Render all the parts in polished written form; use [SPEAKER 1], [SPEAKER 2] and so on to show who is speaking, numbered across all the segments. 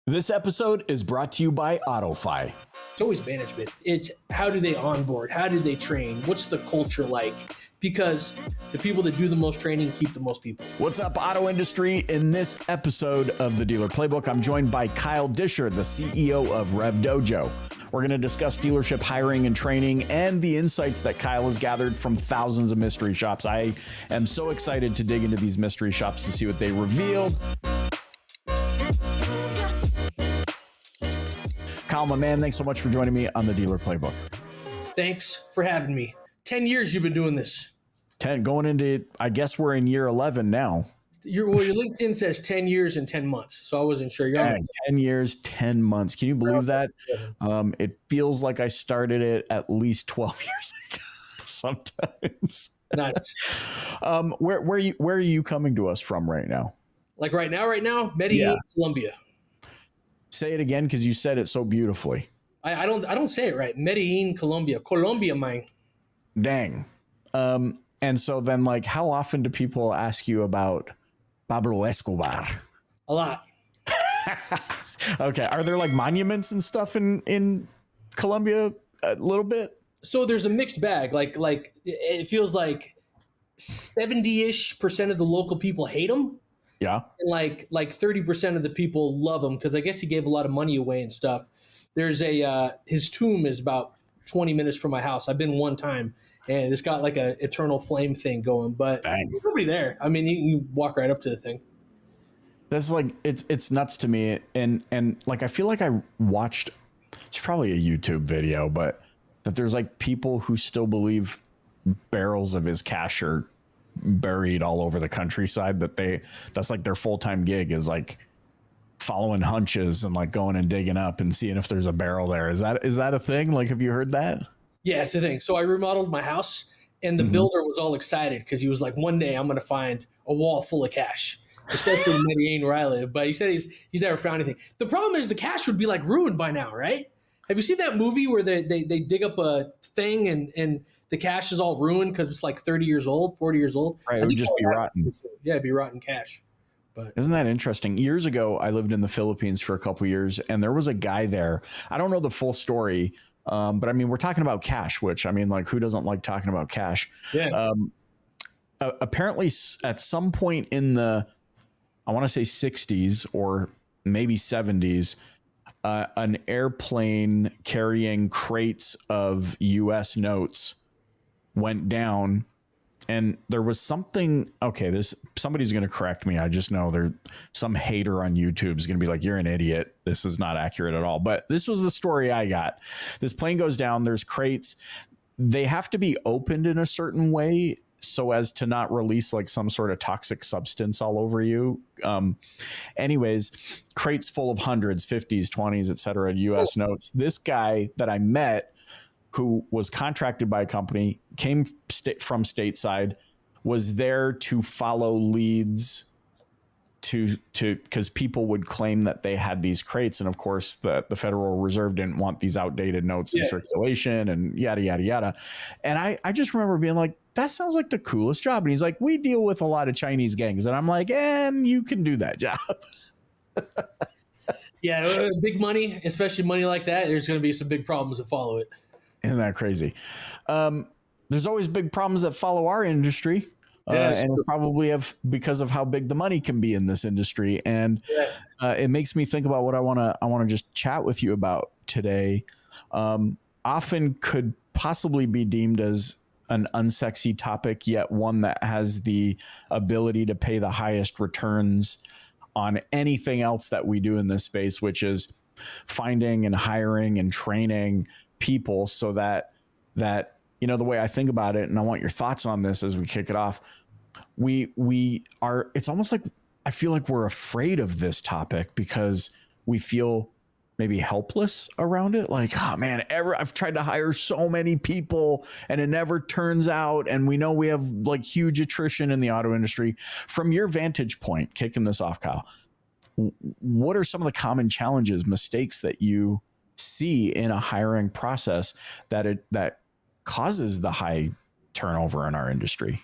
[SPEAKER 1] This episode is brought to you by Autoi.
[SPEAKER 2] It's always management. It's how do they onboard? How do they train? What's the culture like? Because the people that do the most training keep the most people.
[SPEAKER 1] What's up, auto industry? In this episode of the Dealer Playbook, I'm joined by Kyle Disher, the CEO of RevDojo. We're going to discuss dealership hiring and training and the insights that Kyle has gathered from thousands of mystery shops. I am so excited to dig into these mystery shops to see what they revealed. Kyle, my man, thanks so much for joining me on the Dealer Playbook.
[SPEAKER 2] Thanks for having me. 10 years you've been doing this.
[SPEAKER 1] 10, going into, I guess we're in year 11 now.
[SPEAKER 2] Your LinkedIn says 10 years and 10 months, so I wasn't sure.
[SPEAKER 1] 10 years, 10 months. Can you believe that? It feels like I started it at least 12 years ago sometimes.
[SPEAKER 2] Nice.
[SPEAKER 1] Where are you coming to us from right now?
[SPEAKER 2] Like right now, Medellin, Colombia.
[SPEAKER 1] Say it again, because you said it so beautifully.
[SPEAKER 2] I don't say it right. Medellin, Colombia, mine.
[SPEAKER 1] Dang. And so then, like, how often do people ask you about Pablo Escobar?
[SPEAKER 2] A lot.
[SPEAKER 1] Okay. Are there like monuments and stuff in Colombia a little bit?
[SPEAKER 2] So there's a mixed bag. Like it feels like 70-ish% of the local people hate him.
[SPEAKER 1] Yeah.
[SPEAKER 2] And like 30% of the people love him because I guess he gave a lot of money away and stuff. There's his tomb is about 20 minutes from my house. I've been one time and it's got like a eternal flame thing going, but there's nobody there. I mean, you walk right up to the thing.
[SPEAKER 1] That's like, it's nuts to me. And like, I feel like I watched, it's probably a YouTube video, but that there's like people who still believe barrels of his cash are buried all over the countryside, that's like their full-time gig is like following hunches and like going and digging up and seeing if there's a barrel there. Is that a thing? Like, have you heard that?
[SPEAKER 2] Yeah, it's the thing. So I remodeled my house and the builder was all excited because he was like, one day I'm going to find a wall full of cash, especially in Medellin where I live. But he said he's never found anything. The problem is the cash would be like ruined by now, right? Have you seen that movie where they dig up a thing and the cash is all ruined because it's like 30 years old, 40 years old?
[SPEAKER 1] Right, it would just be rotten.
[SPEAKER 2] Yeah, it'd be rotten cash. But
[SPEAKER 1] isn't that interesting? Years ago, I lived in the Philippines for a couple of years, and there was a guy there. I don't know the full story, but I mean, we're talking about cash, which I mean, like, who doesn't like talking about cash?
[SPEAKER 2] Yeah.
[SPEAKER 1] Apparently, at some point in the, I want to say 60s or maybe 70s, an airplane carrying crates of U.S. notes went down, and there was something. Okay, somebody's going to correct me. I just know some hater on YouTube is going to be like, "You're an idiot. This is not accurate at all." But this was the story I got. This plane goes down. There's crates. They have to be opened in a certain way so as to not release like some sort of toxic substance all over you. Anyways, crates full of hundreds, 50s, 20s, et cetera, U.S. notes. This guy that I met, who was contracted by a company, came from stateside, was there to follow leads to because people would claim that they had these crates. And of course, the Federal Reserve didn't want these outdated notes in circulation and yada, yada, yada. And I just remember being like, that sounds like the coolest job. And he's like, we deal with a lot of Chinese gangs. And I'm like, you can do that job.
[SPEAKER 2] Yeah, big money, especially money like that, there's going to be some big problems that follow it.
[SPEAKER 1] Isn't that crazy? There's always big problems that follow our industry. And it's probably because of how big the money can be in this industry. And it makes me think about what I want to just chat with you about today. Often could possibly be deemed as an unsexy topic, yet one that has the ability to pay the highest returns on anything else that we do in this space, which is finding and hiring and training people so that you know, the way I think about it, and I want your thoughts on this as we kick it off, it's almost like I feel like we're afraid of this topic because we feel maybe helpless around it. Like, oh man, I've tried to hire so many people and it never turns out. And we know we have like huge attrition in the auto industry. From your vantage point, kicking this off, Kyle, what are some of the common challenges, mistakes that you see in a hiring process that causes the high turnover in our industry?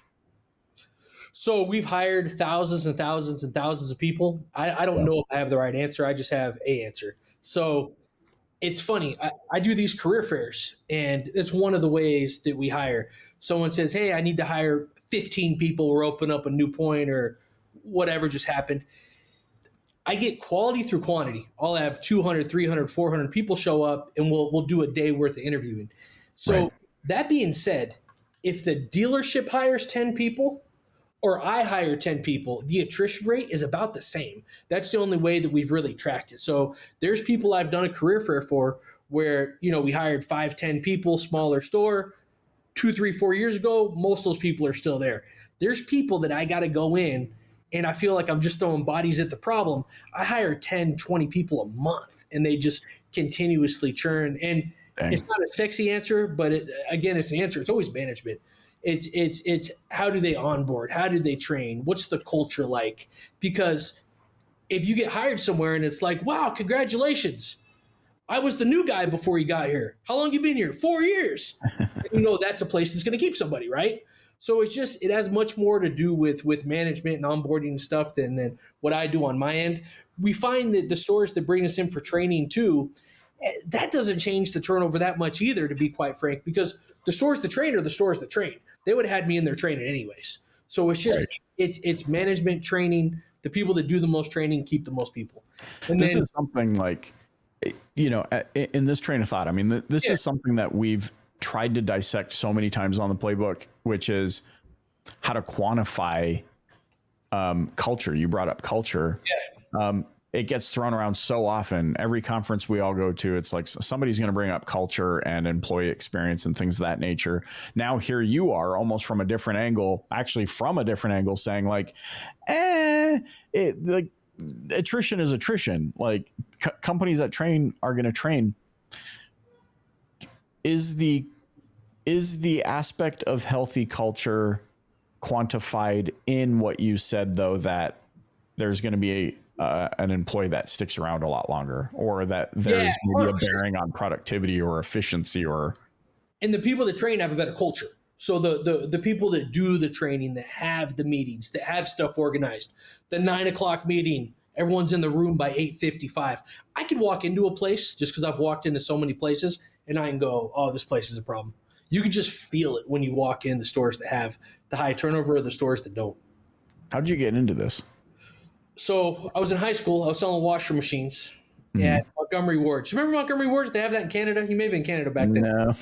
[SPEAKER 2] So we've hired thousands and thousands and thousands of people. I don't know if I have the right answer. I just have a answer. So it's funny. I do these career fairs, and it's one of the ways that we hire. Someone says, hey, I need to hire 15 people. We're opening up a new point or whatever just happened. I get quality through quantity. I'll have 200, 300, 400 people show up, and we'll do a day worth of interviewing. So
[SPEAKER 1] Right.
[SPEAKER 2] that being said, if the dealership hires 10 people or I hire 10 people, the attrition rate is about the same. That's the only way that we've really tracked it. So there's people I've done a career fair for where, we hired 5, 10 people, smaller store, 2, 3, 4 years ago, most of those people are still there. There's people that I got to go in and I feel like I'm just throwing bodies at the problem. I hire 10, 20 people a month and they just continuously churn. And
[SPEAKER 1] Dang.
[SPEAKER 2] it's not a sexy answer, but again, it's an answer. It's always management. It's how do they onboard? How do they train? What's the culture like? Because if you get hired somewhere and it's like, wow, congratulations. I was the new guy before you got here. How long you been here? 4 years. That's a place that's going to keep somebody, right? So it has much more to do with management and onboarding and stuff than what I do on my end. We find that the stores that bring us in for training too, that doesn't change the turnover that much either, to be quite frank, because the stores that train are the stores that train. They would have had me in their training anyways. So it's just, it's management training. The people that do the most training keep the most people. And
[SPEAKER 1] this is something like, in this train of thought, I mean, this is something that we've tried to dissect so many times on the playbook, which is how to quantify culture. You brought up culture.
[SPEAKER 2] Yeah.
[SPEAKER 1] It gets thrown around so often. Every conference we all go to, it's like somebody's going to bring up culture and employee experience and things of that nature. Now here you are almost from a different angle, saying like, like attrition is attrition. Like companies that train are going to train. Is the aspect of healthy culture quantified in what you said, though, that there's going to be an employee that sticks around a lot longer, or that there's maybe a bearing on productivity or efficiency,
[SPEAKER 2] and the people that train have a better culture. So the people that do the training, that have the meetings, that have stuff organized, the 9 o'clock meeting, everyone's in the room by 8:55. I could walk into a place just because I've walked into so many places and I can go, oh, this place is a problem. You can just feel it when you walk in the stores that have the high turnover or the stores that don't.
[SPEAKER 1] How'd you get into this?
[SPEAKER 2] So I was in high school. I was selling washer machines at Montgomery Ward's. You remember Montgomery Ward's? They have that in Canada. You may have been in Canada back then.
[SPEAKER 1] No.
[SPEAKER 2] It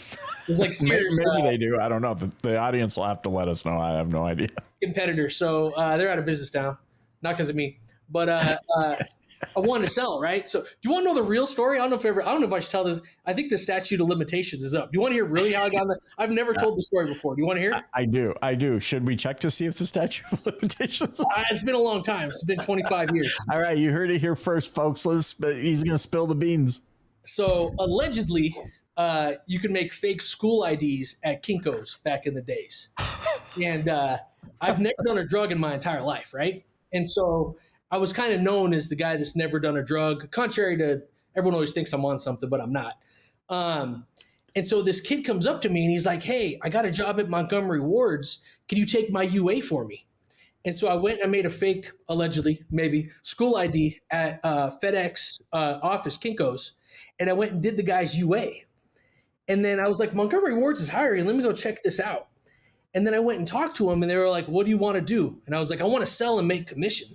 [SPEAKER 2] was like Sears,
[SPEAKER 1] maybe they do. I don't know. The audience will have to let us know. I have no idea.
[SPEAKER 2] Competitor. So they're out of business now. Not because of me. But I wanted to sell, right? So do you want to know the real story? I don't know if I should tell this. I think the statute of limitations is up. Do you want to hear really how I got in that? I've never told the story before. Do you want to hear it?
[SPEAKER 1] I do. Should we check to see if the statute of limitations?
[SPEAKER 2] It's been a long time. It's been 25 years.
[SPEAKER 1] All right. You heard it here first, folks. He's going to spill the beans.
[SPEAKER 2] So allegedly, you can make fake school IDs at Kinko's back in the days. And I've never done a drug in my entire life, right? And so I was kind of known as the guy that's never done a drug, contrary to everyone always thinks I'm on something, but I'm not. And so this kid comes up to me and he's like, hey, I got a job at Montgomery Ward's. Can you take my UA for me? And so I went and I made a fake, allegedly, maybe, school ID at FedEx office, Kinko's. And I went and did the guy's UA. And then I was like, Montgomery Ward's is hiring. Let me go check this out. And then I went and talked to him and they were like, what do you want to do? And I was like, I want to sell and make commission.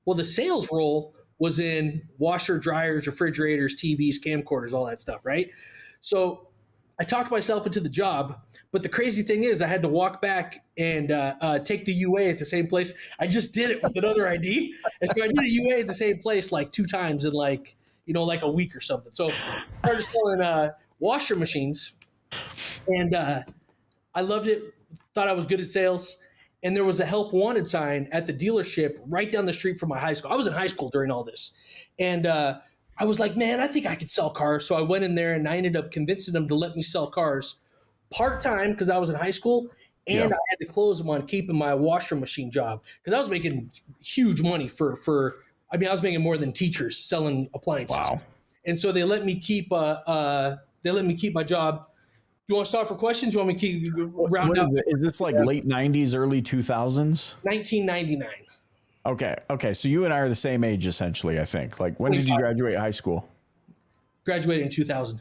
[SPEAKER 2] Well, the sales role was in washer, dryers, refrigerators, TVs, camcorders, all that stuff, right? So I talked myself into the job, but the crazy thing is I had to walk back and take the UA at the same place. I just did it with another ID. And so I did a UA at the same place like 2 times in like a week or something. So I started selling washer machines and I loved it, thought I was good at sales. And there was a help wanted sign at the dealership right down the street from my high school. I was in high school during all this. And I was like, man, I think I could sell cars. So I went in there and I ended up convincing them to let me sell cars part-time because I was in high school. And I had to close them on keeping my washer machine job because I was making huge money I was making more than teachers selling appliances.
[SPEAKER 1] Wow.
[SPEAKER 2] And so they let me keep my job You want to start for questions? You want me to keep round
[SPEAKER 1] What
[SPEAKER 2] out?
[SPEAKER 1] is it? Is this like late 90s, early 2000s?
[SPEAKER 2] 1999.
[SPEAKER 1] Okay. So you and I are the same age, essentially, I think. Like, when did you
[SPEAKER 2] 25.
[SPEAKER 1] graduate high school?
[SPEAKER 2] Graduated in 2000.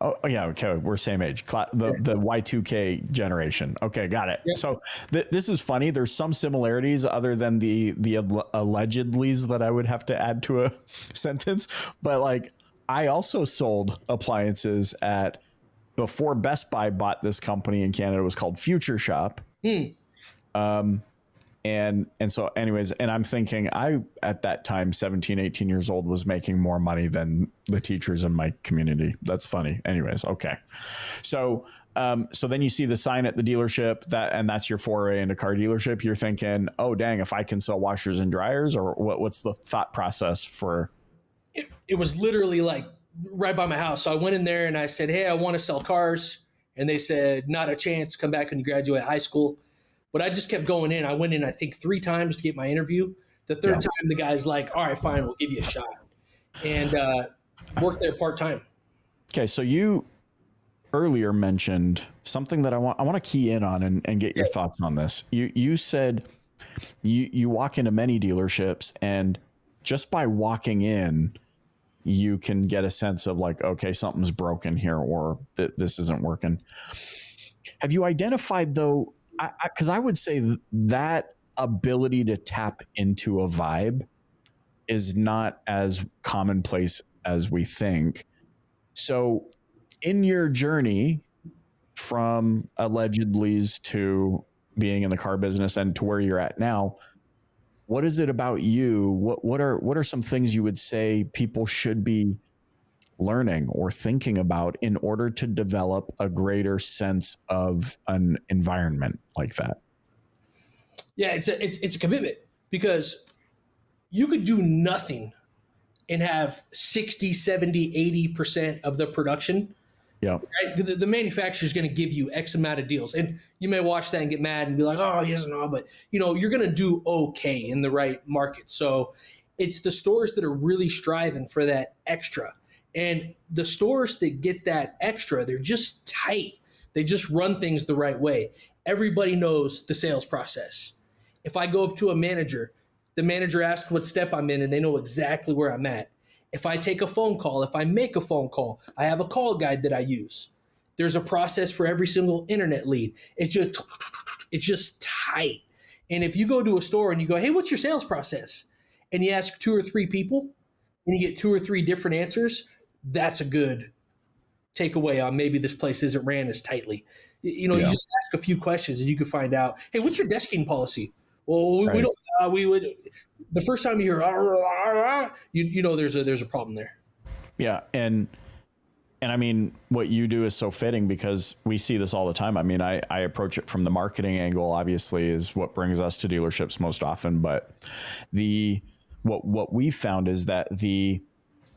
[SPEAKER 1] Oh, yeah. Okay. We're same age. The Y2K generation. Okay. Got it.
[SPEAKER 2] Yep.
[SPEAKER 1] So this is funny. There's some similarities other than the allegedlys that I would have to add to a sentence. But like, I also sold appliances before Best Buy bought this company in Canada. It was called Future Shop. And so anyways, and I'm thinking at that time, 17, 18 years old, was making more money than the teachers in my community. That's funny. Anyways. Okay. So then you see the sign at the dealership and that's your foray into car dealership. You're thinking, oh dang, if I can sell washers and dryers, or what's the thought process for?
[SPEAKER 2] It was literally like right by my house. So I went in there and I said, hey, I want to sell cars. And they said, not a chance. Come back when you graduate high school. But I just kept going in. I went in, I think, 3 times to get my interview. The third time, the guy's like, all right, fine, we'll give you a shot. And worked there part-time.
[SPEAKER 1] Okay, so you earlier mentioned something that I want to key in on and get your thoughts on this. You said you walk into many dealerships, and just by walking in, you can get a sense of like, okay, something's broken here, or this isn't working. Have you identified, though, because I would say that ability to tap into a vibe is not as commonplace as we think. So in your journey from allegedly's to being in the car business and to where you're at now, what is it about you? What are some things you would say people should be learning or thinking about in order to develop a greater sense of an environment like that?
[SPEAKER 2] Yeah, it's a commitment, because you could do nothing and have 60, 70, 80% of the production.
[SPEAKER 1] Yeah.
[SPEAKER 2] Right? The manufacturer is going to give you X amount of deals. And you may watch that and get mad and be like, oh, he doesn't know. But, you're going to do okay in the right market. So it's the stores that are really striving for that extra. And the stores that get that extra, they're just tight. They just run things the right way. Everybody knows the sales process. If I go up to a manager, the manager asks what step I'm in, and they know exactly where I'm at. If I take a phone call, if I make a phone call, I have a call guide that I use. There's a process for every single internet lead. It's just tight. And if you go to a store and you go, hey, what's your sales process? And you ask 2 or 3 people and you get 2 or 3 different answers, that's a good takeaway on maybe this place isn't ran as tightly. You just ask a few questions and you can find out, hey, what's your desking policy? Well, we don't. We would. The first time you hear, there's a problem there.
[SPEAKER 1] Yeah, and I mean, what you do is so fitting, because we see this all the time. I mean, I approach it from the marketing angle. Obviously, is what brings us to dealerships most often. But what we found is that the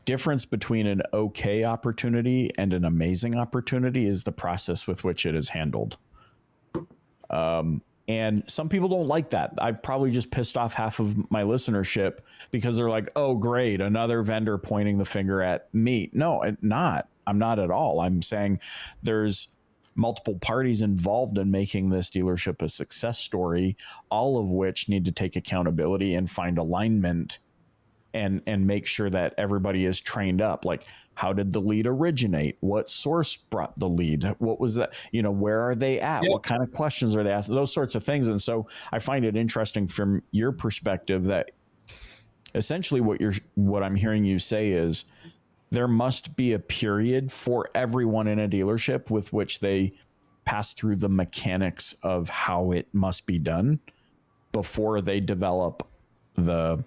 [SPEAKER 1] difference between an okay opportunity and an amazing opportunity is the process with which it is handled. And some people don't like that. I've probably just pissed off half of my listenership because they're like, oh, great, another vendor pointing the finger at me. No, I'm not at all. I'm saying there's multiple parties involved in making this dealership a success story, all of which need to take accountability and find alignment and make sure that everybody is trained up. Like, how did the lead originate? What source brought the lead? What was that? Where are they at? Yep. What kind of questions are they asking? Those sorts of things. And so I find it interesting from your perspective that essentially what I'm hearing you say is there must be a period for everyone in a dealership with which they pass through the mechanics of how it must be done before they develop the,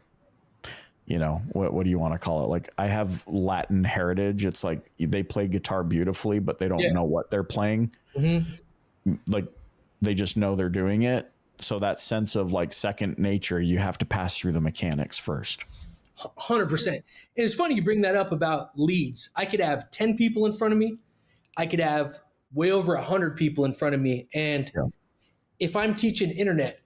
[SPEAKER 1] what do you want to call it? Like, I have Latin heritage. It's like they play guitar beautifully, but they don't know what they're playing. Mm-hmm. Like, they just know they're doing it. So that sense of like second nature, you have to pass through the mechanics first.
[SPEAKER 2] 100%. And it's funny you bring that up about leads. I could have 10 people in front of me. I could have way over 100 people in front of me. And if I'm teaching internet,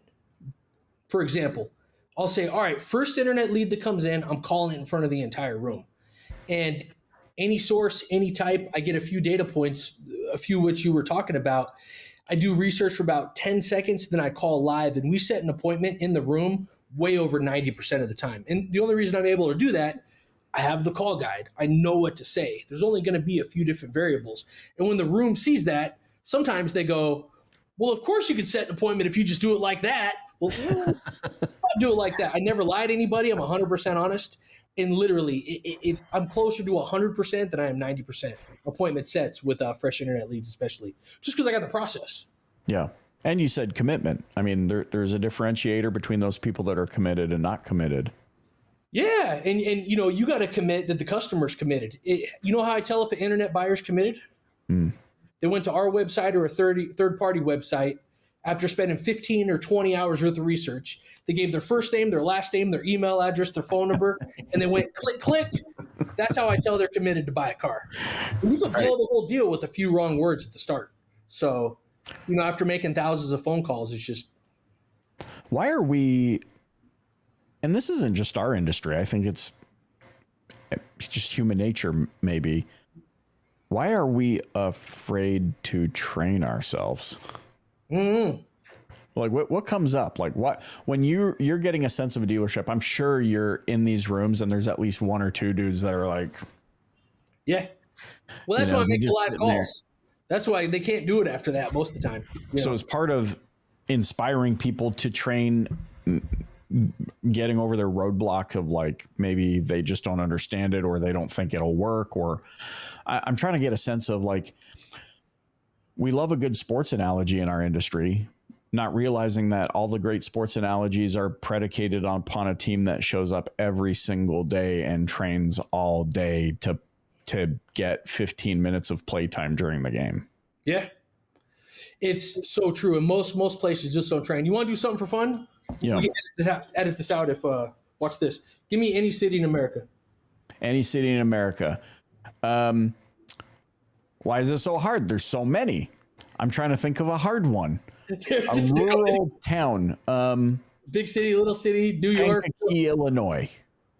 [SPEAKER 2] for example, I'll say, all right, first internet lead that comes in, I'm calling it in front of the entire room. And any source, any type, I get a few data points a few which you were talking about. I do research for about 10 seconds, then I call live, and we set an appointment in the room way over 90% of the time. And the only reason I'm able to do that, I have the call guide. I know what to say. There's only going to be a few different variables. And when the room sees that, sometimes they go, well, of course you could set an appointment if you just do it like that. Well, I do it like that. I never lie to anybody. I'm 100% honest. And literally, I'm closer to 100% than I am 90% appointment sets with fresh internet leads, especially just because I got the process.
[SPEAKER 1] Yeah. And you said commitment. I mean, there's a differentiator between those people that are committed and not committed. Yeah.
[SPEAKER 2] And you know, you got to commit that the customer's committed. You know how I tell if an internet buyer's committed? They went to our website or a third-party website after spending 15 or 20 hours worth of research. They gave their first name, their last name, their email address, their phone number, and they went click, click. That's how I tell they're committed to buy a car. And you can blow the whole deal with a few wrong words at the start. So, you know, after making thousands of phone calls, it's just.
[SPEAKER 1] Why are we, and this isn't just our industry, I think it's just human nature, maybe. Why are we afraid to train ourselves? Like what comes up? Like what, when you're getting a sense of a dealership, I'm sure you're in these rooms and there's at least one or two dudes that are like,
[SPEAKER 2] yeah. Well, that's why I make the live calls. That's why they can't do it after that most of the time.
[SPEAKER 1] So as part of inspiring people to train, getting over their roadblock of like, maybe they just don't understand it or they don't think it'll work, or I'm trying to get a sense of like, we love a good sports analogy in our industry, not realizing that all the great sports analogies are predicated upon a team that shows up every single day and trains all day to get 15 minutes of playtime during the game.
[SPEAKER 2] Yeah, it's so true. And most places just don't train. You want to do something for fun?
[SPEAKER 1] Yeah.
[SPEAKER 2] We can edit this out if, watch this. Give me any city in America.
[SPEAKER 1] Any city in America. Why is it so hard? There's so many. I'm trying to think of a hard one. A rural town.
[SPEAKER 2] Big city, little city, New York.
[SPEAKER 1] Kankakee, Illinois.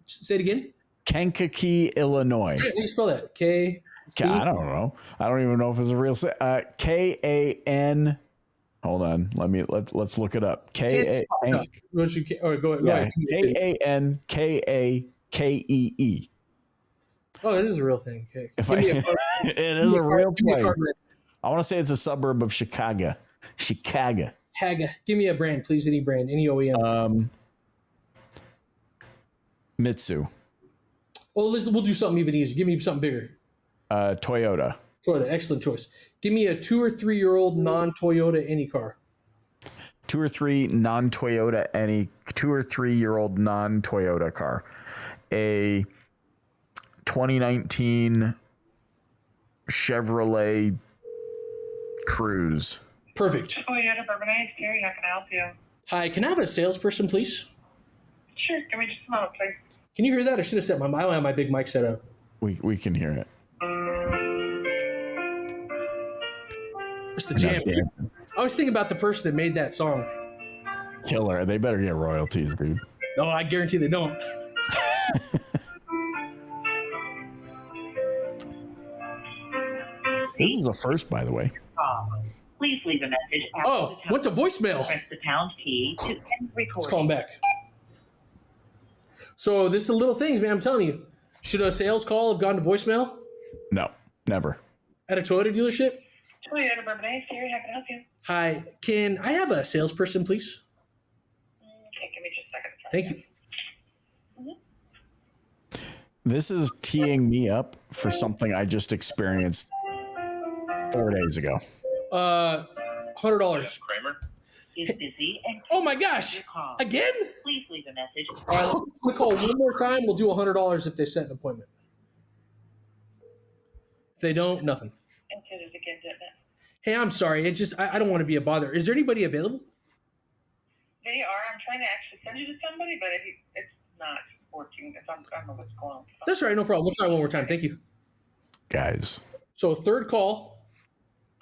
[SPEAKER 2] Say it again.
[SPEAKER 1] Kankakee, Illinois.
[SPEAKER 2] How do you spell that? K.
[SPEAKER 1] I don't know. I don't even know if it's a real city. K-A-N. Hold on. Let's look it up. K-A-N.
[SPEAKER 2] Go ahead.
[SPEAKER 1] K-A-N-K-A-K-E-E.
[SPEAKER 2] Oh, it is a real thing. Okay.
[SPEAKER 1] It is a real place. I want to say it's a suburb of Chicago. Chicago.
[SPEAKER 2] Give me a brand, please. Any brand, any OEM.
[SPEAKER 1] Mitsu.
[SPEAKER 2] Oh, we'll do something even easier. Give me something bigger.
[SPEAKER 1] Toyota.
[SPEAKER 2] Excellent choice. Give me a 2 or 3 year old non-Toyota any car.
[SPEAKER 1] 2 or 3 non-Toyota any 2 or 3 year old non-Toyota car. A 2019 Chevrolet Cruze.
[SPEAKER 2] Perfect.
[SPEAKER 3] Toyota Bourbonnais, Terry, how can I help you?
[SPEAKER 2] Hi, can I have a salesperson, please?
[SPEAKER 3] Sure, give me just a moment, please.
[SPEAKER 2] Can you hear that? I should have set I don't have my big mic set up.
[SPEAKER 1] We can hear it.
[SPEAKER 2] What's the jam? I was thinking about the person that made that song.
[SPEAKER 1] Killer. They better get royalties, dude.
[SPEAKER 2] No, I guarantee they don't.
[SPEAKER 1] This is a first, by the way.
[SPEAKER 3] Please leave a message after
[SPEAKER 2] Oh,
[SPEAKER 3] the tone.
[SPEAKER 2] what's a voicemail?
[SPEAKER 3] Press the pound key to end recording.
[SPEAKER 2] Let's call him back. So this is the little things, man. I'm telling you. Should a sales call have gone to voicemail?
[SPEAKER 1] No, never.
[SPEAKER 2] At a Toyota dealership?
[SPEAKER 3] Toyota Bourbonnais, Terry, how can I help you?
[SPEAKER 2] Hi, can I have a salesperson, please?
[SPEAKER 3] Okay, give me just a second.
[SPEAKER 2] Thank you.
[SPEAKER 1] This is teeing me up for something I just experienced 4 days ago.
[SPEAKER 2] $100.
[SPEAKER 3] Kramer is busy and
[SPEAKER 2] Oh my gosh!
[SPEAKER 3] your call.
[SPEAKER 2] Again?
[SPEAKER 3] Please leave a message.
[SPEAKER 2] All right, we'll call one more time. We'll do $100 if they set an appointment. If they don't, nothing.
[SPEAKER 3] Enter it again, didn't it?
[SPEAKER 2] Hey, I'm sorry. It just I don't want to be a bother. Is there anybody available?
[SPEAKER 3] They are. I'm trying to actually send you to somebody, but it's not working. I don't know what's going on.
[SPEAKER 2] That's all right. No problem. We'll try one more time. Thank you.
[SPEAKER 1] Guys.
[SPEAKER 2] So third call.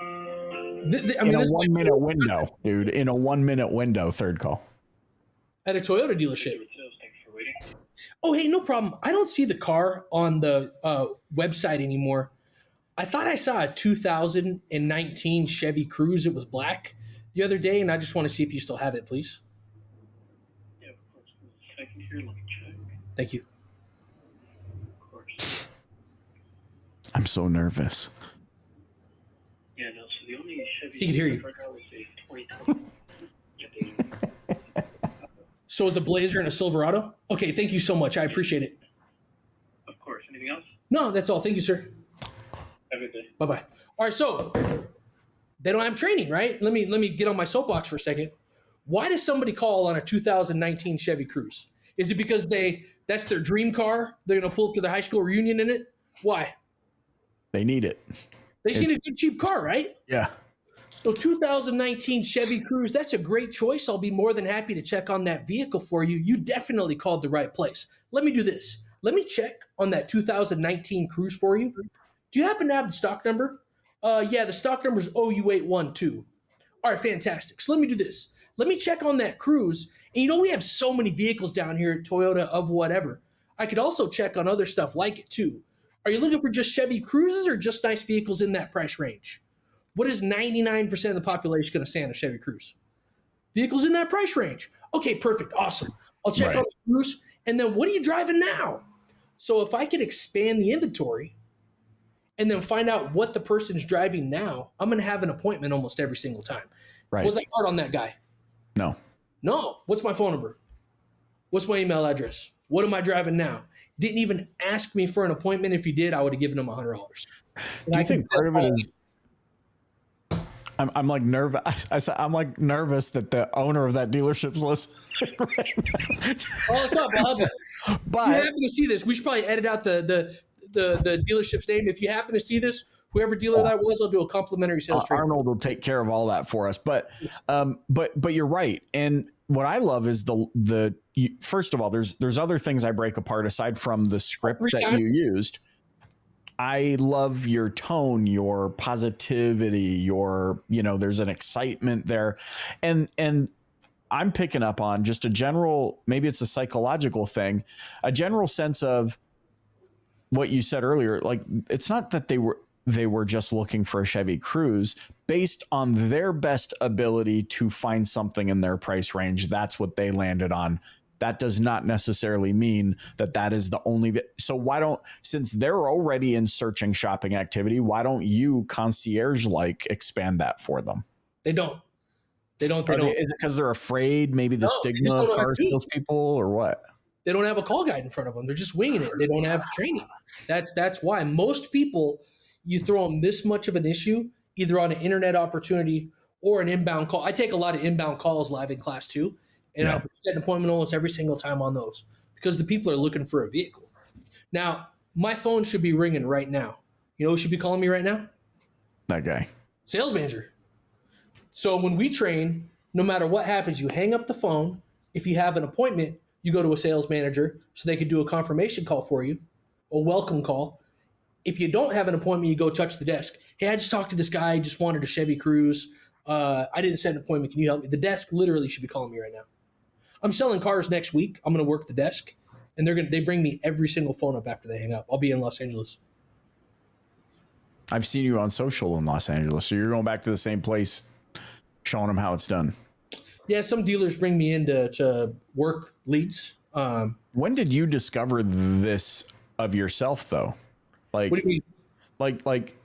[SPEAKER 1] In a 1 minute window, dude. In a 1 minute window, third call.
[SPEAKER 2] At a Toyota dealership. Oh, hey, no problem. I don't see the car on the website anymore. I thought I saw a 2019 Chevy Cruze. It was black the other day, and I just want to see if you still have it, please.
[SPEAKER 4] Yeah, of course. A second here, let me check.
[SPEAKER 2] Thank you.
[SPEAKER 4] Of course.
[SPEAKER 1] I'm so nervous.
[SPEAKER 4] Yeah, no, so the only Chevy
[SPEAKER 2] He can hear you.
[SPEAKER 4] right now is a 2020.
[SPEAKER 2] So is a Blazer and a Silverado? Okay, thank you so much. I appreciate it.
[SPEAKER 4] Of course. Anything else?
[SPEAKER 2] No, that's all. Thank you, sir.
[SPEAKER 4] Have a good day.
[SPEAKER 2] Bye-bye. All right, so they don't have training, right? Let me get on my soapbox for a second. Why does somebody call on a 2019 Chevy Cruze? Is it because that's their dream car? They're going to pull up to their high school reunion in it? Why?
[SPEAKER 1] They need it.
[SPEAKER 2] They just need a good, cheap car, right?
[SPEAKER 1] Yeah.
[SPEAKER 2] So 2019 Chevy Cruze, that's a great choice. I'll be more than happy to check on that vehicle for you. You definitely called the right place. Let me do this. Let me check on that 2019 Cruze for you. Do you happen to have the stock number? Yeah, the stock number is OU812. All right, fantastic. So let me do this. Let me check on that Cruze. And you know, we have so many vehicles down here at Toyota of whatever. I could also check on other stuff like it too. Are you looking for just Chevy Cruzes or just nice vehicles in that price range? What is 99% of the population going to say on a Chevy Cruze? Vehicles in that price range. Okay, perfect. Awesome. I'll check on the Cruze. And then what are you driving now? So if I could expand the inventory and then find out what the person's driving now, I'm going to have an appointment almost every single time.
[SPEAKER 1] Right.
[SPEAKER 2] Was I hard on that guy?
[SPEAKER 1] No.
[SPEAKER 2] No. What's my phone number? What's my email address? What am I driving now? Didn't even ask me for an appointment. If he did, I would have given him $100.
[SPEAKER 1] Do you think part of it is I'm like nervous. I'm like nervous that the owner of that dealership's listening right now.
[SPEAKER 2] Oh, it's up, Bob.
[SPEAKER 1] But
[SPEAKER 2] if you happen to see this, we should probably edit out the dealership's name. If you happen to see this, whoever dealer that was, I'll do a complimentary sales training.
[SPEAKER 1] Arnold will take care of all that for us. But you're right. And what I love is first of all, there's other things I break apart aside from the script that you used. I love your tone, your positivity, there's an excitement there. And I'm picking up on just a general, maybe it's a psychological thing, a general sense of what you said earlier. Like, it's not that they were just looking for a Chevy Cruze based on their best ability to find something in their price range. That's what they landed on. That does not necessarily mean that is the only. So since they're already in searching shopping activity, why don't you concierge expand that for them?
[SPEAKER 2] They don't. Is it
[SPEAKER 1] because they're afraid? Maybe the stigma of car salespeople or what?
[SPEAKER 2] They don't have a call guide in front of them. They're just winging it. They don't have training. That's why most people, you throw them this much of an issue, either on an internet opportunity or an inbound call. I take a lot of inbound calls live in class too. And I set an appointment almost every single time on those because the people are looking for a vehicle. Now, my phone should be ringing right now. You know who should be calling me right now?
[SPEAKER 1] That guy.
[SPEAKER 2] Sales manager. So when we train, no matter what happens, you hang up the phone. If you have an appointment, you go to a sales manager so they can do a confirmation call for you, a welcome call. If you don't have an appointment, you go touch the desk. Hey, I just talked to this guy. Just wanted a Chevy Cruze. I didn't set an appointment. Can you help me? The desk literally should be calling me right now. I'm selling cars next week. I'm going to work the desk, and they bring me every single phone up after they hang up. I'll be in Los Angeles.
[SPEAKER 1] I've seen you on social in Los Angeles, so you're going back to the same place, showing them how it's done.
[SPEAKER 2] Yeah, some dealers bring me in to work leads.
[SPEAKER 1] When did you discover this of yourself, though? Like,
[SPEAKER 2] what do you mean?
[SPEAKER 1] Like,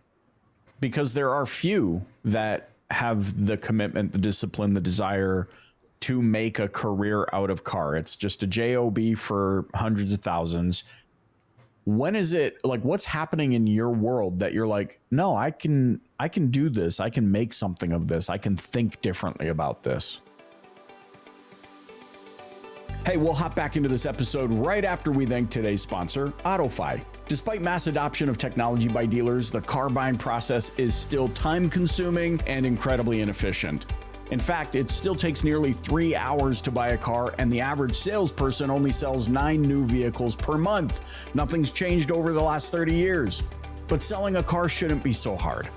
[SPEAKER 1] because there are few that have the commitment, the discipline, the desire to make a career out of car. It's just a job for hundreds of thousands. When is it what's happening in your world that you're like, no, I can do this. I can make something of this. I can think differently about this. Hey, we'll hop back into this episode right after we thank today's sponsor, Autoi. Despite mass adoption of technology by dealers, the car buying process is still time-consuming and incredibly inefficient. In fact, it still takes nearly 3 hours to buy a car, and the average salesperson only sells 9 new vehicles per month. Nothing's changed over the last 30 years. But selling a car shouldn't be so hard.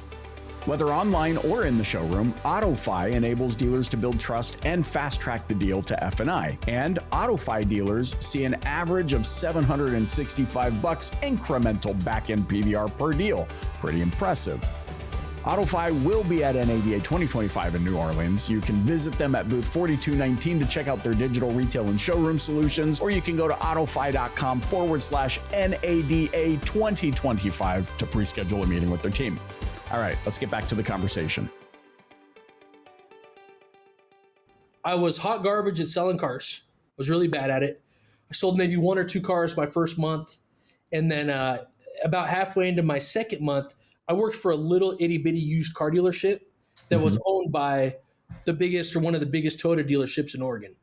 [SPEAKER 1] Whether online or in the showroom, Autoi enables dealers to build trust and fast-track the deal to F&I. And Autoi dealers see an average of $765 incremental back-end PVR per deal. Pretty impressive. Autoi will be at NADA 2025 in New Orleans. You can visit them at booth 4219 to check out their digital retail and showroom solutions, or you can go to autofi.com/NADA 2025 to pre-schedule a meeting with their team. All right, let's get back to the conversation.
[SPEAKER 2] I was hot garbage at selling cars. I was really bad at it. I sold maybe 1 or 2 cars my first month. And then about halfway into my second month, I worked for a little itty bitty used car dealership that was owned by the biggest or one of the biggest Toyota dealerships in Oregon.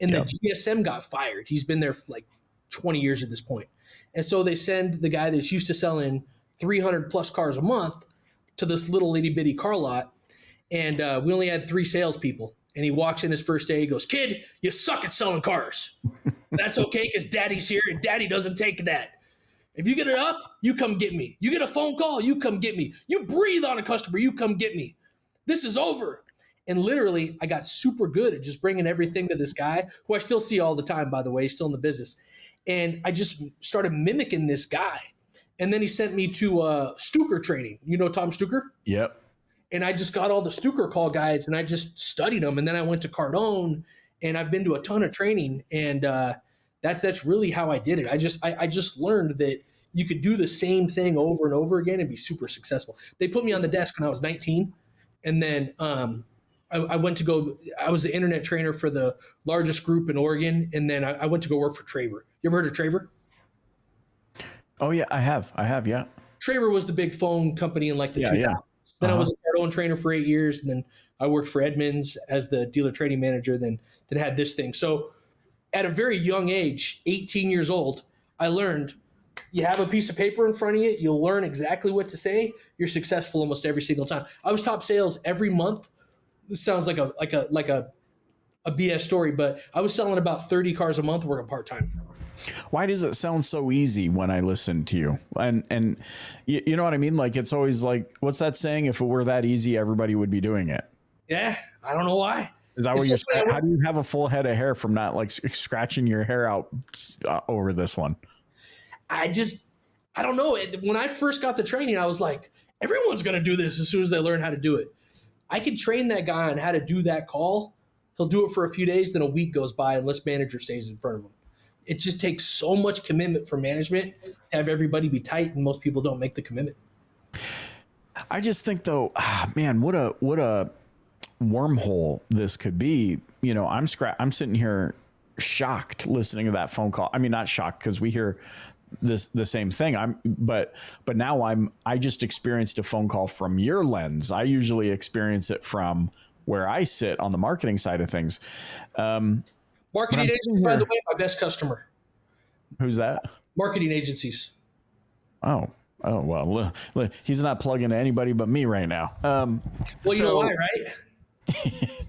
[SPEAKER 2] And the GSM got fired. He's been there for like 20 years at this point. And so they send the guy that's used to selling 300 plus cars a month to this little itty bitty car lot. And we only had 3 salespeople. And he walks in his first day. He goes, "Kid, you suck at selling cars. That's okay because daddy's here and daddy doesn't take that. If you get it up, you come get me. You get a phone call, you come get me. You breathe on a customer, you come get me. This is over." And literally, I got super good at just bringing everything to this guy, who I still see all the time, by the way. He's still in the business. And I just started mimicking this guy. And then he sent me to Stuker training. You know Tom Stuker?
[SPEAKER 1] Yep.
[SPEAKER 2] And I just got all the Stuker call guides and I just studied them. And then I went to Cardone and I've been to a ton of training. And that's really how I did it. I just learned that you could do the same thing over and over again and be super successful. They put me on the desk when I was 19. And then I went to go, I was the internet trainer for the largest group in Oregon. And then I went to go work for Traver. You ever heard of Traver?
[SPEAKER 1] Oh yeah, I have. Yeah.
[SPEAKER 2] Traver was the big phone company in like the 2000s. Yeah. Then I was a Cardone trainer for 8 years. And then I worked for Edmunds as the dealer training manager, then had this thing. So at a very young age, 18 years old, I learned you have a piece of paper in front of you, you'll learn exactly what to say. You're successful almost every single time. I was top sales every month. This sounds like a BS story, but I was selling about 30 cars a month working part-time.
[SPEAKER 1] Why does it sound so easy when I listen to you? And you know what I mean? Like, it's always like, what's that saying? If it were that easy, everybody would be doing it.
[SPEAKER 2] Yeah. I don't know why.
[SPEAKER 1] Is that what you're saying? How do you have a full head of hair from not like scratching your hair out over this one? I
[SPEAKER 2] don't know. When I first got the training, I was like, everyone's going to do this as soon as they learn how to do it. I could train that guy on how to do that call. He'll do it for a few days, then a week goes by unless manager stays in front of him. It just takes so much commitment from management to have everybody be tight, and most people don't make the commitment.
[SPEAKER 1] I just think though, man, what a wormhole this could be. You know, I'm sitting here shocked listening to that phone call. I mean, not shocked because we hear the same thing. But now I just experienced a phone call from your lens. I usually experience it from where I sit on the marketing side of things.
[SPEAKER 2] Marketing agencies, by the way, my best customer.
[SPEAKER 1] Who's that?
[SPEAKER 2] Marketing agencies.
[SPEAKER 1] Oh, well, he's not plugging to anybody but me right now.
[SPEAKER 2] Well, you know why, right?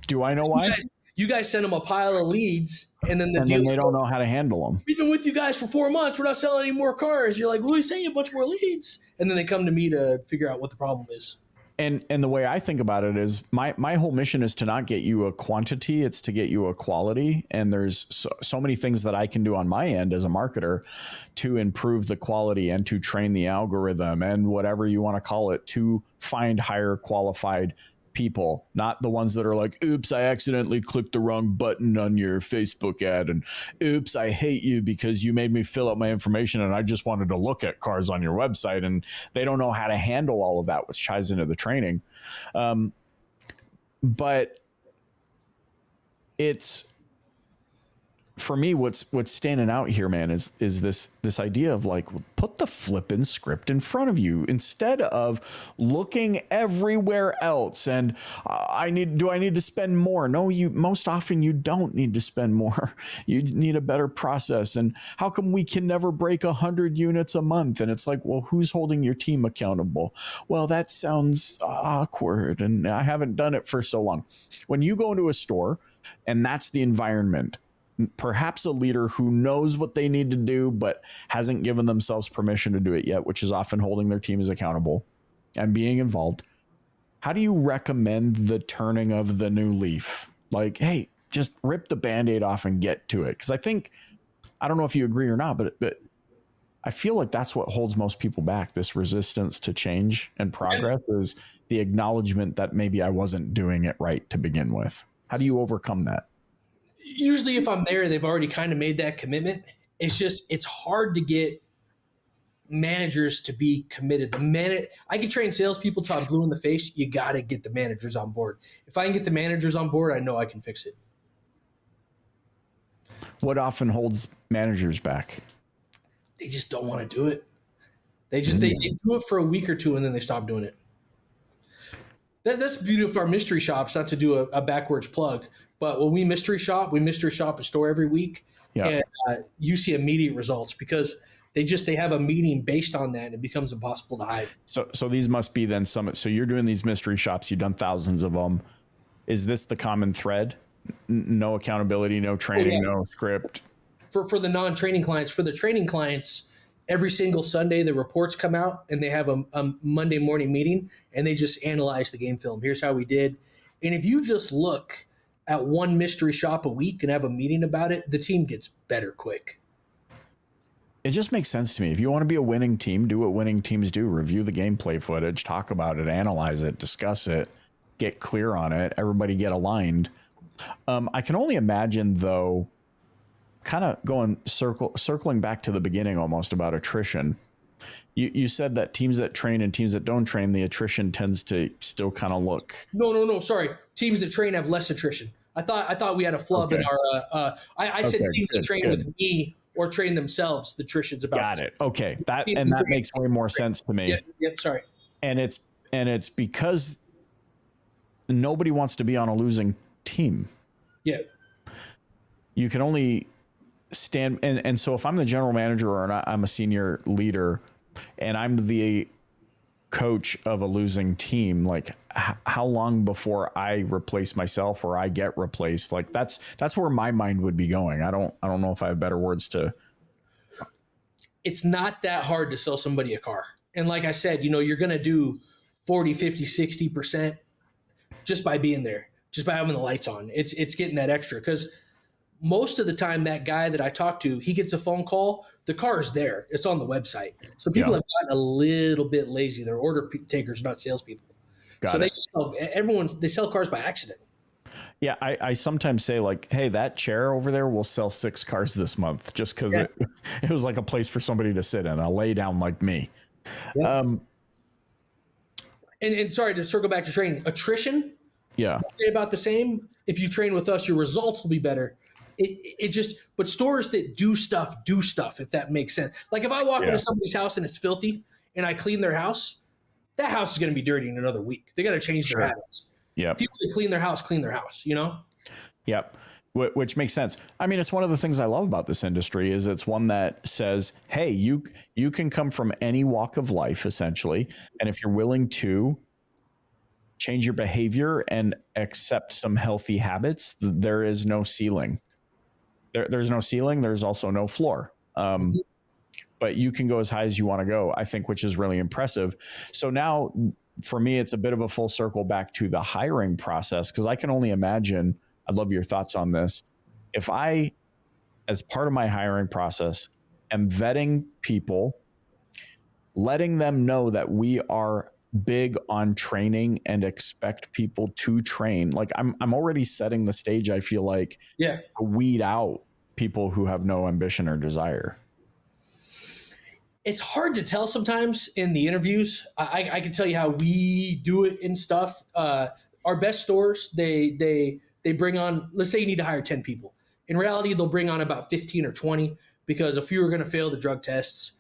[SPEAKER 1] Do I know why?
[SPEAKER 2] You guys send them a pile of leads, and then
[SPEAKER 1] then they don't know how to handle them.
[SPEAKER 2] We've been with you guys for 4 months. We're not selling any more cars. You're like, well, we sent you a bunch more leads. And then they come to me to figure out what the problem is.
[SPEAKER 1] And the way I think about it is my whole mission is to not get you a quantity, it's to get you a quality. And there's so many things that I can do on my end as a marketer to improve the quality and to train the algorithm and whatever you want to call it to find higher qualified people, not the ones that are like, oops, I accidentally clicked the wrong button on your Facebook ad, and oops, I hate you because you made me fill out my information and I just wanted to look at cars on your website. And they don't know how to handle all of that, which ties into the training. But it's, for me, what's standing out here, man, is this idea of like, put the flipping script in front of you instead of looking everywhere else. And do I need to spend more? No, most often you don't need to spend more. You need a better process. And how come we can never break 100 units a month? And it's like, well, who's holding your team accountable? Well, that sounds awkward, and I haven't done it for so long. When you go into a store and that's the environment, perhaps a leader who knows what they need to do, but hasn't given themselves permission to do it yet, which is often holding their team as accountable and being involved. how do you recommend the turning of the new leaf? Like, hey, just rip the Band-Aid off and get to it. Because I don't know if you agree or not, but I feel like that's what holds most people back. This resistance to change and progress is the acknowledgement that maybe I wasn't doing it right to begin with. How do you overcome that?
[SPEAKER 2] Usually if I'm there, they've already kind of made that commitment. It's hard to get managers to be committed. I can train salespeople till I'm blue in the face. You got to get the managers on board. If I can get the managers on board, I know I can fix it.
[SPEAKER 1] What often holds managers back?
[SPEAKER 2] They just don't want to do it. They do it for a week or two and then they stop doing it. That's the beauty of our mystery shops, not to do a backwards plug, but when we mystery shop a store every week. Yeah. And you see immediate results because they have a meeting based on that and it becomes impossible to hide.
[SPEAKER 1] So these must be then so you're doing these mystery shops, you've done thousands of them. Is this the common thread? No accountability, no training, no script.
[SPEAKER 2] For the non-training clients, for the training clients, every single Sunday the reports come out and they have a Monday morning meeting and they just analyze the game film. Here's how we did. And if you just look at one mystery shop a week and have a meeting about it, the team gets better quick.
[SPEAKER 1] It just makes sense to me. If you want to be a winning team, do what winning teams do. Review the gameplay footage, talk about it, analyze it, discuss it, get clear on it, everybody get aligned. I can only imagine, though, kind of circling back to the beginning almost about attrition. You said that teams that train and teams that don't train, the attrition tends to still kind of look.
[SPEAKER 2] No. Sorry. Teams that train have less attrition. I thought we had a flub in our. I said teams that train with me or train themselves. The attrition's about.
[SPEAKER 1] Got it. Okay. That makes way more sense to me.
[SPEAKER 2] Yep. Sorry.
[SPEAKER 1] And it's because nobody wants to be on a losing team.
[SPEAKER 2] Yeah.
[SPEAKER 1] You can only stand. And so if I'm the general manager or I'm a senior leader and I'm the coach of a losing team, like how long before I replace myself or I get replaced? Like that's where my mind would be going. I don't know if I have better words to.
[SPEAKER 2] It's not that hard to sell somebody a car. And like I said, you're going to do 40, 50, 60% just by being there, just by having the lights on. It's getting that extra because most of the time that guy that I talk to, he gets a phone call. The car is there. It's on the website. So people have gotten a little bit lazy. They're order takers, not salespeople. They sell cars by accident.
[SPEAKER 1] Yeah, I sometimes say like, hey, that chair over there will sell 6 cars this month just because it was like a place for somebody to sit in. I'll lay down like me.
[SPEAKER 2] Yeah. And sorry to circle back to training. Attrition, I'll say about the same. If you train with us, your results will be better. But stores that do stuff, if that makes sense. Like if I walk into somebody's house and it's filthy and I clean their house, that house is going to be dirty in another week. They got to change their habits.
[SPEAKER 1] Yeah.
[SPEAKER 2] People that clean their house,
[SPEAKER 1] Yep. Which makes sense. I mean, it's one of the things I love about this industry is it's one that says, hey, you can come from any walk of life, essentially. And if you're willing to change your behavior and accept some healthy habits, there is no ceiling. There's no ceiling. There's also no floor. But you can go as high as you want to go, I think, which is really impressive. So now for me, it's a bit of a full circle back to the hiring process, because I can only imagine, I'd love your thoughts on this. If I, as part of my hiring process, am vetting people, letting them know that we are big on training and expect people to train. Like I'm already setting the stage, I feel like, to weed out people who have no ambition or desire.
[SPEAKER 2] It's hard to tell sometimes in the interviews. I can tell you how we do it and stuff. Our best stores, they bring on, let's say you need to hire 10 people. In reality, they'll bring on about 15 or 20 because a few are going to fail the drug tests.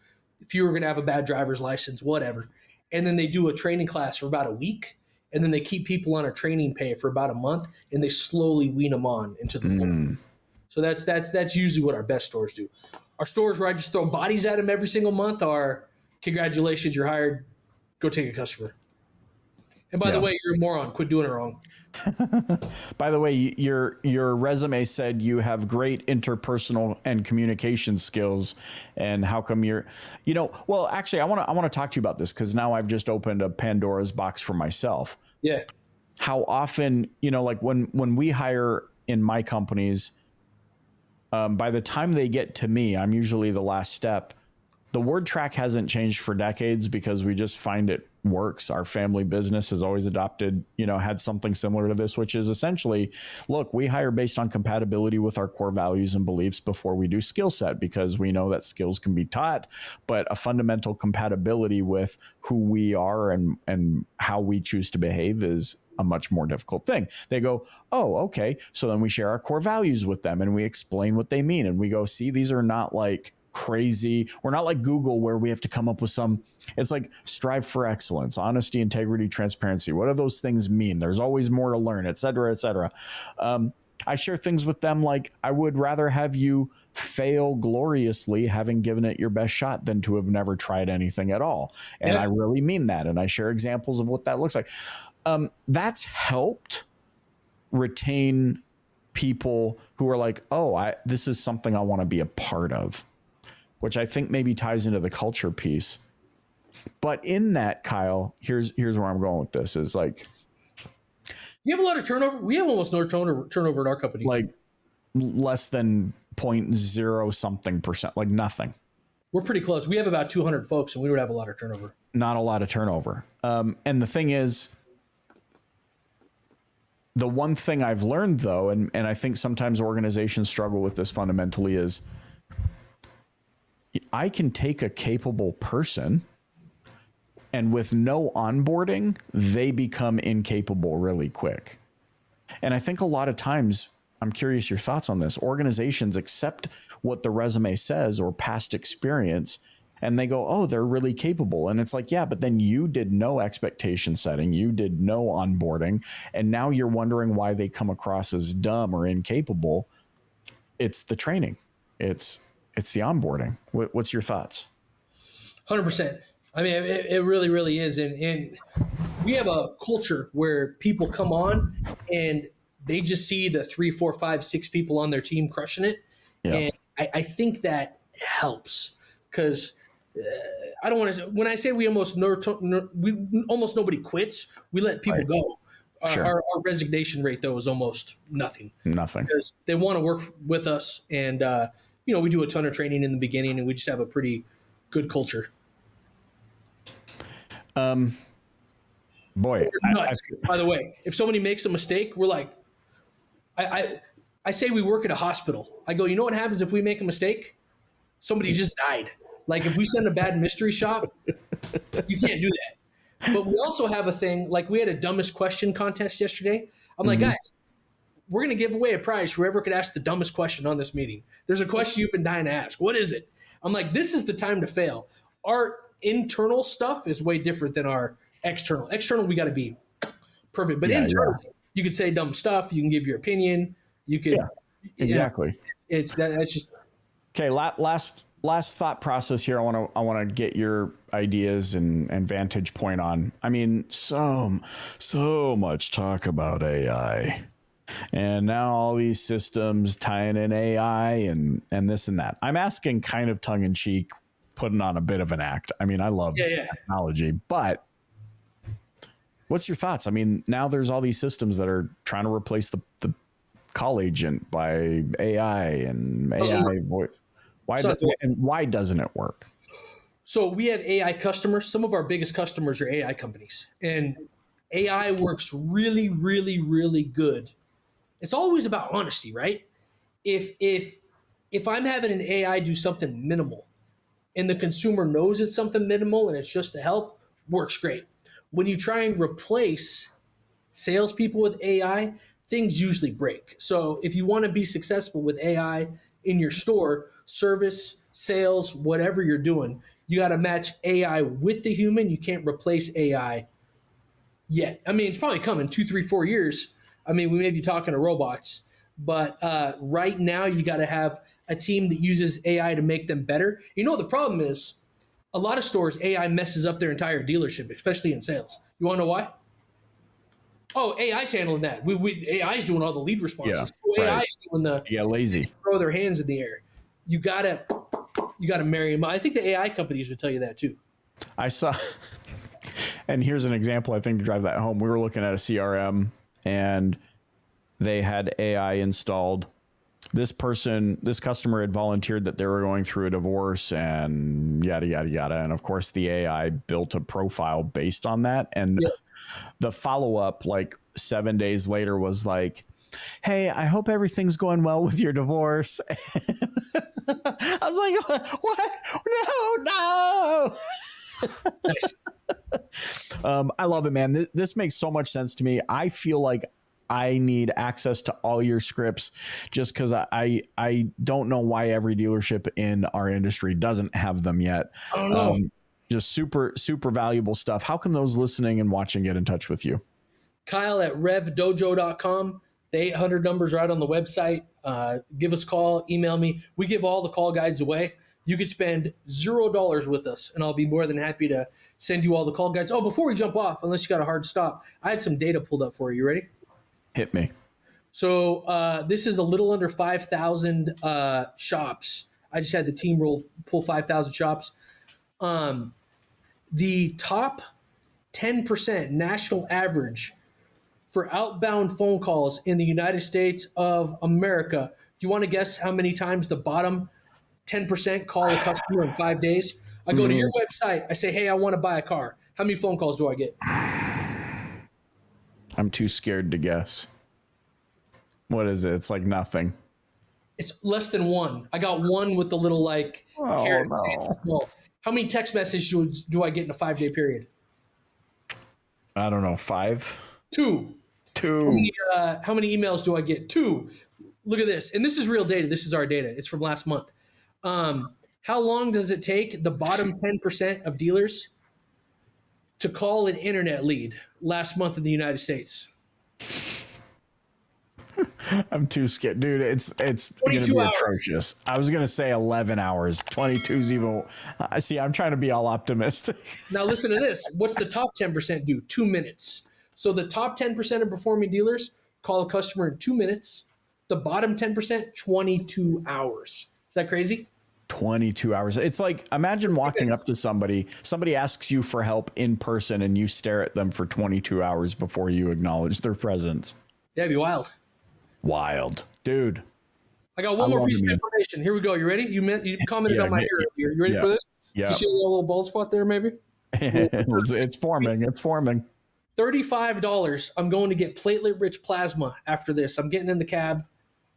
[SPEAKER 2] A few are going to have a bad driver's license, whatever. And then they do a training class for about a week. And then they keep people on a training pay for about a month and they slowly wean them on into the floor. So that's usually what our best stores do. Our stores where I just throw bodies at them every single month are, congratulations, you're hired. Go take a customer. And by the way, you're a moron. Quit doing it wrong.
[SPEAKER 1] By the way, your resume said you have great interpersonal and communication skills. And how come well, actually, I want to talk to you about this, because now I've just opened a Pandora's box for myself.
[SPEAKER 2] Yeah.
[SPEAKER 1] How often, like when we hire in my companies, by the time they get to me, I'm usually the last step. The word track hasn't changed for decades because we just find it works. Our family business has always adopted, had something similar to this, which is essentially, look, we hire based on compatibility with our core values and beliefs before we do skill set, because we know that skills can be taught, but a fundamental compatibility with who we are and how we choose to behave is a much more difficult thing. They go, oh, okay. So then we share our core values with them and we explain what they mean. And we go, see, these are not like crazy. We're not like Google where we have to come up with it's like strive for excellence, honesty, integrity, transparency. What do those things mean? There's always more to learn, et cetera, et cetera. I share things with them like, I would rather have you fail gloriously having given it your best shot than to have never tried anything at all. And I really mean that. And I share examples of what that looks like. That's helped retain people who are like, oh, this is something I want to be a part of, which I think maybe ties into the culture piece. But in that, Kyle, here's where I'm going with this is like,
[SPEAKER 2] you have a lot of turnover. We have almost no turnover in our company.
[SPEAKER 1] Like less than 0.0 something percent, like nothing.
[SPEAKER 2] We're pretty close. We have about 200 folks and we don't have a lot of turnover.
[SPEAKER 1] Not a lot of turnover. And the thing is, the one thing I've learned though, and I think sometimes organizations struggle with this fundamentally, is I can take a capable person and with no onboarding, they become incapable really quick. And I think a lot of times, I'm curious your thoughts on this, organizations accept what the resume says or past experience, and they go, oh, they're really capable. And it's like, yeah, but then you did no expectation setting, you did no onboarding, and now you're wondering why they come across as dumb or incapable. It's the training. It's the onboarding. What's your thoughts?
[SPEAKER 2] 100%. I mean, it really, really is. And we have a culture where people come on and they just see the 3, 4, 5, 6 people on their team crushing it. Yeah. And I think that helps because I don't want to, when I say we almost nobody quits, we let people go. Sure. Our resignation rate though is almost nothing. Because they want to work with us. And, we do a ton of training in the beginning and we just have a pretty good culture.
[SPEAKER 1] Boy,
[SPEAKER 2] nuts. By the way, if somebody makes a mistake, we're like, I say we work at a hospital. I go, you know what happens if we make a mistake? Somebody just died. Like if we send a bad mystery shop, you can't do that. But we also have a thing, like we had a dumbest question contest yesterday. I'm like, guys, we're going to give away a prize for whoever could ask the dumbest question on this meeting. There's a question you've been dying to ask. What is it? I'm like, this is the time to fail. Our internal stuff is way different than our external. External, we got to be perfect. But internally, you could say dumb stuff. You can give your opinion. You could. Yeah,
[SPEAKER 1] exactly.
[SPEAKER 2] That's just.
[SPEAKER 1] Okay. Last thought process here. I want to get your ideas and vantage point on. I mean, so much talk about AI. And now all these systems tying in AI and this and that. I'm asking kind of tongue in cheek, putting on a bit of an act. I mean, I love technology, but what's your thoughts? I mean, now there's all these systems that are trying to replace the call agent by AI and AI voice. Why doesn't it work?
[SPEAKER 2] So we have AI customers. Some of our biggest customers are AI companies, and AI works really, really, really good. It's always about honesty, right? If I'm having an AI do something minimal and the consumer knows it's something minimal and it's just to help, works great. When you try and replace salespeople with AI, things usually break. So if you want to be successful with AI in your store, service, sales, whatever you're doing, you got to match AI with the human. You can't replace AI yet. I mean, it's probably coming 2, 3, 4 years. I mean, we may be talking to robots, but right now you got to have a team that uses AI to make them better. You know what the problem is? A lot of stores, AI messes up their entire dealership, especially in sales. You want to know why? Oh, AI's handling that. AI's doing all the lead responses.
[SPEAKER 1] Yeah, right.
[SPEAKER 2] AI's doing the
[SPEAKER 1] lazy.
[SPEAKER 2] throw their hands in the air. You gotta marry them. I think the AI companies would tell you that too.
[SPEAKER 1] I saw, and here's an example, I think, to drive that home. We were looking at a CRM and they had AI installed. This customer had volunteered that they were going through a divorce and yada, yada, yada. And of course, the AI built a profile based on that. And the follow-up, like 7 days later, was like, hey, I hope everything's going well with your divorce. I was like, what? No.
[SPEAKER 2] Nice.
[SPEAKER 1] I love it, man. This makes so much sense to me. I feel like I need access to all your scripts just because I don't know why every dealership in our industry doesn't have them yet.
[SPEAKER 2] I don't know.
[SPEAKER 1] Just super, super valuable stuff. How can those listening and watching get in touch with you?
[SPEAKER 2] Kyle at RevDojo.com. The 800 number's right on the website. Give us a call, email me. We give all the call guides away. You could spend $0 with us, and I'll be more than happy to send you all the call guides. Oh, before we jump off, unless you got a hard stop, I had some data pulled up for you. You ready?
[SPEAKER 1] Hit me.
[SPEAKER 2] So this is a little under 5,000 shops. I just had the team pull 5,000 shops. The top 10% national average for outbound phone calls in the United States of America. Do you want to guess how many times the bottom 10% call a customer in 5 days? I go to your website. I say, hey, I want to buy a car. How many phone calls do I get?
[SPEAKER 1] I'm too scared to guess. What is it? It's like nothing.
[SPEAKER 2] It's less than one. I got one with the little like carrot. No. How many text messages do I get in a 5-day period?
[SPEAKER 1] I don't know. 5?
[SPEAKER 2] 2. How many emails do I get? 2. Look at this. And this is real data. This is our data. It's from last month. How long does it take the bottom 10% of dealers to call an internet lead last month in the United States?
[SPEAKER 1] I'm too scared, dude. It's going to be atrocious. I was going to say 11 hours. 22's even. I see. I'm trying to be all optimistic.
[SPEAKER 2] Now listen to this. What's the top 10% do? 2 minutes. So the top 10% of performing dealers call a customer in 2 minutes. The bottom 10%, 22 hours. Is that crazy?
[SPEAKER 1] 22 hours. It's like, imagine walking up to somebody asks you for help in person and you stare at them for 22 hours before you acknowledge their presence.
[SPEAKER 2] That'd be wild.
[SPEAKER 1] Wild. Dude.
[SPEAKER 2] I got one more piece of information. Here we go. You ready? You commented on my hair earlier. You ready for this?
[SPEAKER 1] Yeah.
[SPEAKER 2] You see a little bald spot there, maybe?
[SPEAKER 1] It's forming. It's forming.
[SPEAKER 2] $35. I'm going to get platelet-rich plasma after this. I'm getting in the cab.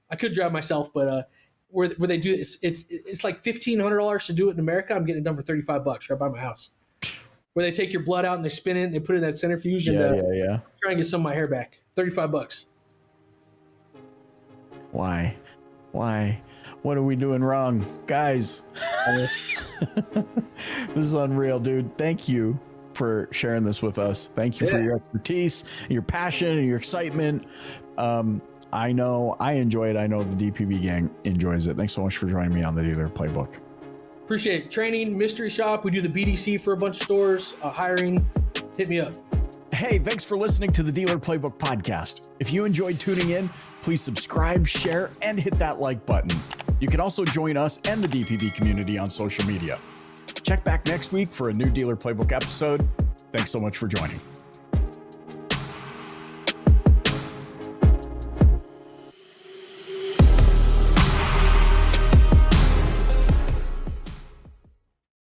[SPEAKER 2] I could drive myself, but where they do it, it's like $1,500 to do it in America. I'm getting it done for $35 right by my house. Where they take your blood out and they spin it and they put it in that centrifuge and try and get some of my hair back. $35.
[SPEAKER 1] Why? What are we doing wrong? Guys, this is unreal, dude. Thank you for sharing this with us. Thank you for your expertise, your passion, and your excitement. I know I enjoy it. I know the DPB gang enjoys it. Thanks so much for joining me on the Dealer Playbook.
[SPEAKER 2] Appreciate it. Training, mystery shop. We do the BDC for a bunch of stores, hiring. Hit me up.
[SPEAKER 1] Hey, thanks for listening to the Dealer Playbook podcast. If you enjoyed tuning in, please subscribe, share, and hit that like button. You can also join us and the DPB community on social media. Check back next week for a new Dealer Playbook episode. Thanks so much for joining.